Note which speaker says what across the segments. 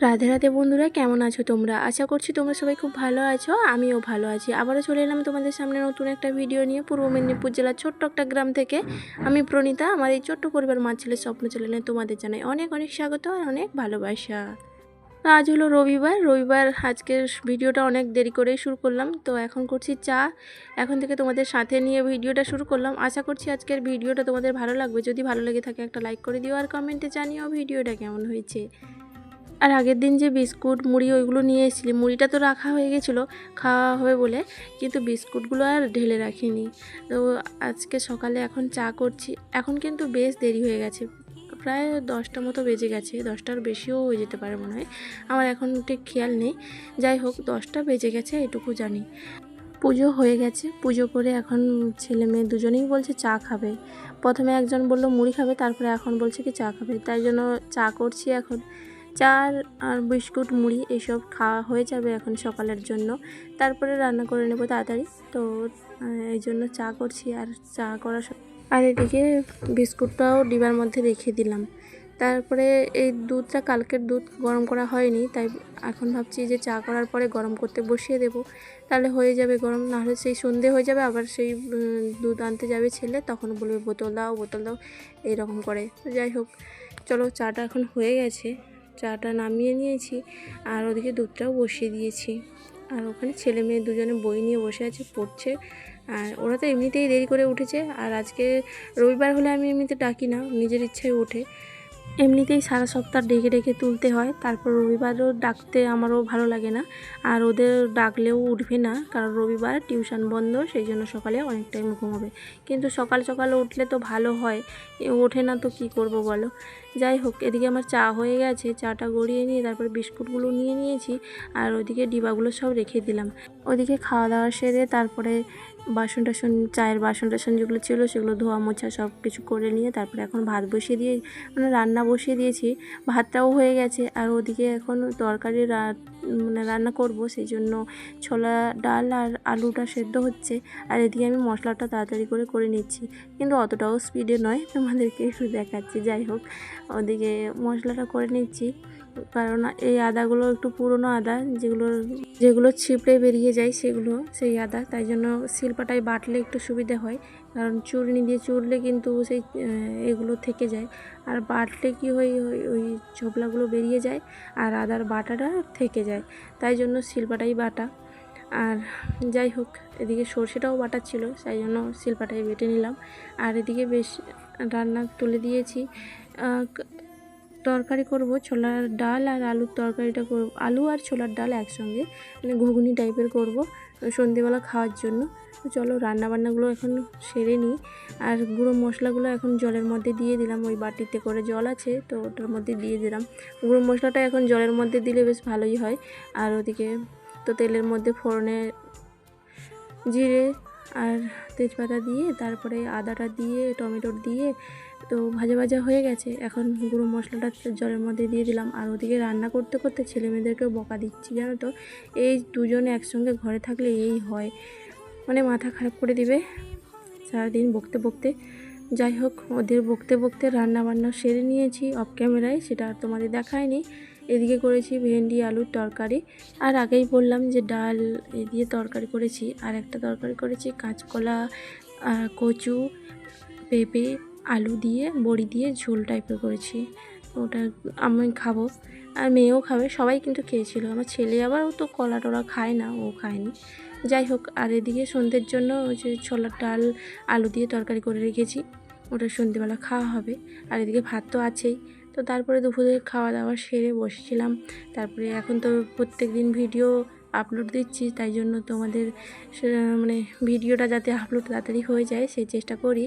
Speaker 1: রাধে রাধে বন্ধুরা, কেমন আছো তোমরা? আশা করছি তোমরা সবাই খুব ভালো আছো। আমিও ভালো আছি। আবারও চলে এলাম তোমাদের সামনে নতুন একটা ভিডিও নিয়ে, পূর্ব মেদিনীপুর জেলার ছোট্ট একটা গ্রাম থেকে। আমি প্রণীতা। আমার এই ছোট্ট পরিবার মা ছেলের স্বপ্ন চ্যানেলে তোমাদের জানাই অনেক অনেক স্বাগত আর অনেক ভালোবাসা। তো আজ হলো রবিবার আজকের ভিডিওটা অনেক দেরি করেই শুরু করলাম। তো এখন করছি চা। এখন থেকে তোমাদের সাথে নিয়ে ভিডিওটা শুরু করলাম। আশা করছি আজকের ভিডিওটা তোমাদের ভালো লাগবে। যদি ভালো লেগে থাকে একটা লাইক করে দিও আর কমেন্টে জানিও ভিডিওটা কেমন হয়েছে। আর আগের দিন যে বিস্কুট মুড়ি ওইগুলো নিয়ে এসেছিলি, মুড়িটা তো রাখা হয়ে গেছিলো খাওয়া হবে বলে, কিন্তু বিস্কুটগুলো আর ঢেলে রাখিনি। তো আজকে সকালে এখন চা করছি। এখন কিন্তু বেশ দেরি হয়ে গেছে, প্রায় 10টা মতো বেজে গেছে, 10টার বেশিও হয়ে যেতে পারে মনে হয়, আমার এখন ঠিক খেয়াল নেই। যাই হোক, 10টা বেজে গেছে এটুকু জানি। পুজো হয়ে গেছে, পুজো করে এখন ছেলে মেয়ে দুজনেই বলছে চা খাবে। প্রথমে একজন বললো মুড়ি খাবে, তারপরে এখন বলছে কি চা খাবে, তাই জন্য চা করছি এখন। চা আর বিস্কুট মুড়ি এসব খাওয়া হয়ে যাবে এখন সকালের জন্য, তারপরে রান্না করে নেবো তাড়াতাড়ি। তো এই জন্য চা করছি। আর চা করা আর এদিকে বিস্কুটটাও ডিবার মধ্যে রেখে দিলাম। তারপরে এই দুধটা, কালকের দুধ গরম করা হয়নি, তাই এখন ভাবছি যে চা করার পরে গরম করতে বসিয়ে দেব, তাহলে হয়ে যাবে গরম। নাহলে সেই সন্ধে হয়ে যাবে, আবার সেই দুধ আনতে যাবে ছেলে, তখন বলবে বোতল দাও বোতল দাও, এইরকম করে। তো যাই হোক, চলো, চাটা এখন হয়ে গেছে, চাটা নামিয়ে নিয়েছি আর ওদিকে দুধটাও বসিয়ে দিয়েছি। আর ওখানে ছেলে মেয়ে দুজনে বই নিয়ে বসে আছে, পড়ছে। আর ওরা তো এমনিতেই দেরি করে উঠেছে, আর আজকে রবিবার হলে আমি এমনিতে ডাকি না, নিজের ইচ্ছায় ওঠে। এমনিতেই সারা সপ্তাহ ডেকে ডেকে তুলতে হয়, তারপর রবিবারও ডাকতে আমারও ভালো লাগে না। আর ওদের ডাকলেও উঠবে না, কারণ রবিবার টিউশন বন্ধ, সেই জন্য সকালে অনেক টাইম ঘুমাবে। কিন্তু সকাল সকাল উঠলে তো ভালো হয়, ওঠে না তো কী করব বলো। যাই হোক, এদিকে আমার চা হয়ে গেছে, চাটা গড়িয়ে নিয়ে তারপরে বিস্কুটগুলো নিয়ে নিয়েছি, আর ওদিকে ডিবাগুলো সব রেখে দিলাম। ওদিকে খাওয়া দাওয়া সেরে তারপরে বাসন টাসন, চায়ের বাসন টাসন যেগুলো ছিল সেগুলো ধোয়া মোছা সব কিছু করে নিয়ে তারপরে এখন ভাত বসিয়ে দিয়ে, মানে রান্না বসিয়ে দিয়েছি। ভাতটাও হয়ে গেছে, আর ওদিকে এখন তরকারি রান্না করব, সেই জন্য ছোলা ডাল আর আলুটা সেদ্ধ হচ্ছে। আর এদিকে আমি মশলাটা তাড়াতাড়ি করে নিচ্ছি, কিন্তু অতটাও স্পিডে নয়, তোমাদেরকে একটু দেখাচ্ছি। যাই হোক, ওদিকে মশলাটা করে নিচ্ছি, কারণ এই আদাগুলো একটু পুরনো আদা, যেগুলো ছিপড়ে বেরিয়ে যায় সেগুলো, সেই আদা, তাই জন্য শিলপাটায় বাটলে একটু সুবিধা হয়। কারণ চূর্ণি দিয়ে চুরলে কিন্তু সেই এগুলো থেকে যায়, আর বাটলে কি হয়, ওই ছোবলাগুলো বেরিয়ে যায় আর আদার বাটাটা থেকে যায়, তাই জন্য শিলপাটাই বাটা। আর যাই হোক, এদিকে সর্ষেটাও বাটা ছিল, তাই জন্য শিলপাটায় বেটে নিলাম। আর এদিকে বেশ রান্না তুলে দিয়েছি। তরকারি করব, ছোলার ডাল আর আলুর তরকারিটা করব, আলু আর ছোলার ডাল একসঙ্গে, মানে ঘুগনি টাইপের করব সন্ধেবেলা খাওয়ার জন্য। তো চলো, রান্নাবান্নাগুলো এখন সেরে নিই। আর গুঁড়ো মশলাগুলো এখন জলের মধ্যে দিয়ে দিলাম, ওই বাটিতে করে জল আছে তো ওটার মধ্যে দিয়ে দিলাম। গুঁড়ো মশলাটা এখন জলের মধ্যে দিলে বেশ ভালোই হয়। আর ওদিকে তো তেলের মধ্যে ফোড়নে জিরে আর তেজপাতা দিয়ে তারপরে আদাটা দিয়ে টমেটো দিয়ে তো ভাজা ভাজা হয়ে গেছে। এখন গুঁড়ো মশলাটা জলের মধ্যে দিয়ে দিলাম। আর ওদিকে রান্না করতে করতে ছেলে মেয়েদেরকেও বকা দিচ্ছি, জানো তো, এই দুজনে একসঙ্গে ঘরে থাকলে এই হয়, মানে মাথা খারাপ করে দিবে সারাদিন বকতে বকতে। যাই হোক, ওদের বকতে বকতে রান্না বান্না সেরে নিয়েছি অফ ক্যামেরায়, সেটা আর তোমাদের দেখায়নি। এদিকে করেছি ভেন্ডি আলুর তরকারি, আর আগেই বললাম যে ডাল এ দিয়ে তরকারি করেছি, আর একটা তরকারি করেছি কাঁচকলা, কচু, পেঁপে, আলু দিয়ে বড়ি দিয়ে ঝোল টাইপের করেছি। ওটা আমি খাবো আর মেয়েও খাবে, সবাই কিন্তু খেয়েছিল। আমার ছেলে আবার ও তো কলা টলা খায় না, ও খায়নি। যাই হোক, আর এদিকে সন্ধ্যের জন্য ওই যে ছোলার ডাল আলু দিয়ে তরকারি করে রেখেছি, ওটা সন্ধ্যেবেলা খাওয়া হবে। আর এদিকে ভাত তো আছেই। তো তারপরে দুপুরে খাওয়া দাওয়া সেরে বসেছিলাম। তারপরে এখন তো প্রত্যেক দিন ভিডিও আপলোড দিচ্ছি, তাই জন্য তোমাদের মানে ভিডিওটা যাতে আপলোড তাড়াতাড়ি হয়ে যায় সেই চেষ্টা করি।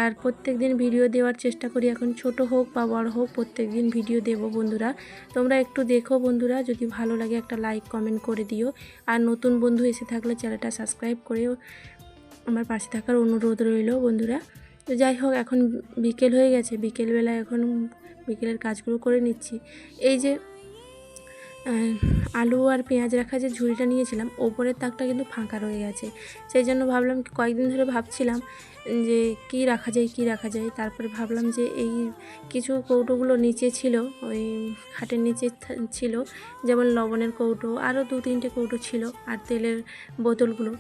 Speaker 1: আর প্রত্যেক দিন ভিডিও দেওয়ার চেষ্টা করি, এখন ছোট হোক বা বড় হোক প্রত্যেক দিন ভিডিও দেবো বন্ধুরা। তোমরা একটু দেখো বন্ধুরা, যদি ভালো লাগে একটা লাইক কমেন্ট করে দিও। আর নতুন বন্ধু এসে থাকলে চ্যানেলটা সাবস্ক্রাইব করেও আমার পাশে থাকার অনুরোধ রইল বন্ধুরা। তো যাই হোক, এখন বিকেল হয়ে গেছে, বিকেলবেলা এখন বিকেলের কাজগুলো করে নিচ্ছি। এই যে আলু আর পেঁয়াজ রাখা যে ঝুড়িটা নিয়েছিলাম ওপরের তাকটা কিন্তু ফাঁকা রয়ে গেছে। সেই জন্য ভাবলাম, কয়েকদিন ধরে ভাবছিলাম যে কি রাখা যায়। তারপরে ভাবলাম যে এই কিছু কৌটোগুলো নিচে ছিল, ওই খাটের নিচে ছিল, যেমন লবণের কৌটো, আরও 2-3টে কৌটো ছিল, আর তেলের বোতলগুলো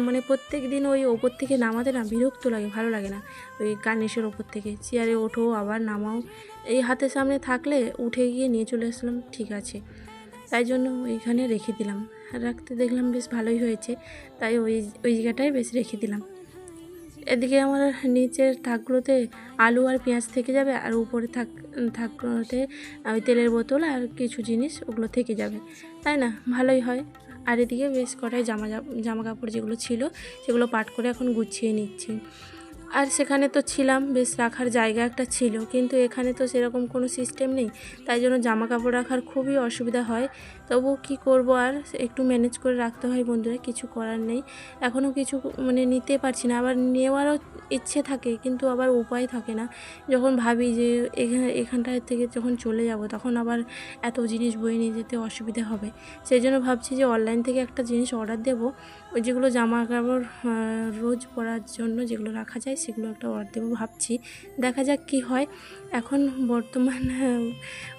Speaker 1: মানে প্রত্যেক দিন ওই ওপর থেকে নামাতে না বিরক্ত লাগে, ভালো লাগে না। ওই কার্নিশের ওপর থেকে চেয়ারে ওঠো আবার নামাও, এই হাতের সামনে থাকলে উঠে গিয়ে নিয়ে চলে আসলাম, ঠিক আছে। তাই জন্য ওইখানে রেখে দিলাম, রাখতে দেখলাম বেশ ভালোই হয়েছে, তাই ওই জায়গাটায় বেশ রেখে দিলাম। এদিকে আমার নিচের থাকগুলোতে আলু আর পেঁয়াজ থেকে যাবে, আর উপরে থাকগুলোতে ওই তেলের বোতল আর কিছু জিনিস ওগুলো থেকে যাবে, তাই না, ভালোই হয়। আর এদিকে বেশ কটাই জামা কাপড় যেগুলো ছিল সেগুলো পাট করে এখন গুছিয়ে নিচ্ছি। আর সেখানে তো ছিলাম, বেশ রাখার জায়গা একটা ছিল, কিন্তু এখানে তো সেরকম কোনো সিস্টেম নেই, তাই জন্য জামা কাপড় রাখার খুবই অসুবিধা হয়। তবু কি করব, আর একটু ম্যানেজ করে রাখতে হয় বন্ধুরা, কিছু করার নেই। এখনও কিছু মানে নিতে পারছি না, আবার নেওয়ারও ইচ্ছে থাকে কিন্তু আবার উপায় থাকে না। যখন ভাবি যে এখানটায় থেকে যখন চলে যাব তখন আবার এত জিনিস বয়ে নিয়ে যেতে অসুবিধা হবে, সেই জন্য ভাবছি যে অনলাইন থেকে একটা জিনিস অর্ডার দেবো, ওই যেগুলো জামা কাপড় রোজ পরার জন্য যেগুলো রাখা যায় সেগুলো একটা অর্ডার দেবো ভাবছি, দেখা যাক কি হয়। এখন বর্তমান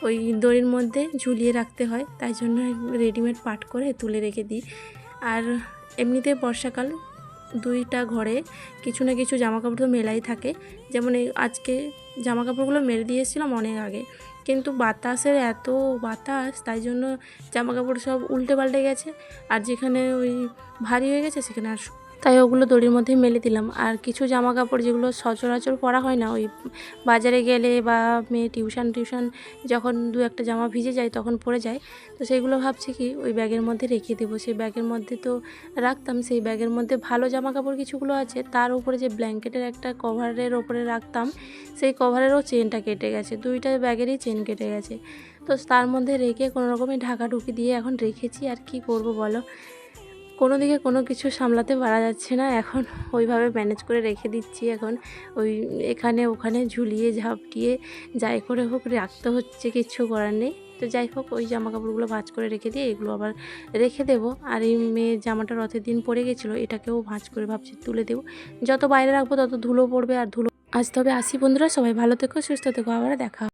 Speaker 1: ওই দড়ির মধ্যে ঝুলিয়ে রাখতে হয়, তাই জন্য রেডিমেড পাট করে তুলে রেখে দিই। আর এমনিতে বর্ষাকাল 2টা ঘরে কিছু না কিছু জামা কাপড় তো মেলাই থাকে, যেমন এই আজকে জামা কাপড়গুলো মেলে দিয়ে এসেছিলাম অনেক আগে, কিন্তু বাতাসের এত বাতাস, তাই জন্য জামা কাপড় সব উল্টে পাল্টে গেছে, আর যেখানে ওই ভারী হয়ে গেছে সেখানে আর, তাই ওগুলো দড়ির মধ্যেই মেলে দিলাম। আর কিছু জামা কাপড় যেগুলো সচরাচর পরা হয় না, ওই বাজারে গেলে বা মেয়ে টিউশন যখন 2-একটা জামা ভিজে যায় তখন পরে যায়, তো সেইগুলো ভাবছি কি ওই ব্যাগের মধ্যে রেখে দেবো। সেই ব্যাগের মধ্যে তো রাখতাম, সেই ব্যাগের মধ্যে ভালো জামা কাপড় কিছুগুলো আছে, তার উপরে যে ব্ল্যাঙ্কেটের একটা কভারের ওপরে রাখতাম, সেই কভারেরও চেনটা কেটে গেছে, 2টা ব্যাগেরই চেন কেটে গেছে, তো তার মধ্যে রেখে কোনো রকমের ঢাকাঢুকি দিয়ে এখন রেখেছি। আর কি করব বলো, কোনো দিকে কোনো কিছু সামলাতে পারা যাচ্ছে না, এখন ওইভাবে ম্যানেজ করে রেখে দিচ্ছি। এখন ওই এখানে ওখানে ঝুলিয়ে ঝাপটিয়ে যাই করে হোক রাখতে হচ্ছে, কিচ্ছু করার নেই। তো যাই হোক, ওই জামা কাপড়গুলো ভাঁজ করে রেখে দিয়ে এগুলো আবার রেখে দেবো। আর এই মেয়ের জামাটা রথের দিন পরে গেছিলো, এটাকেও ভাঁজ করে ভাবছি তুলে দেবো, যত বাইরে রাখবো তত ধুলো পড়বে আর ধুলো। আজ তবে আসি বন্ধুরা, সবাই ভালো থেকো, সুস্থ থেকো, আবার দেখা।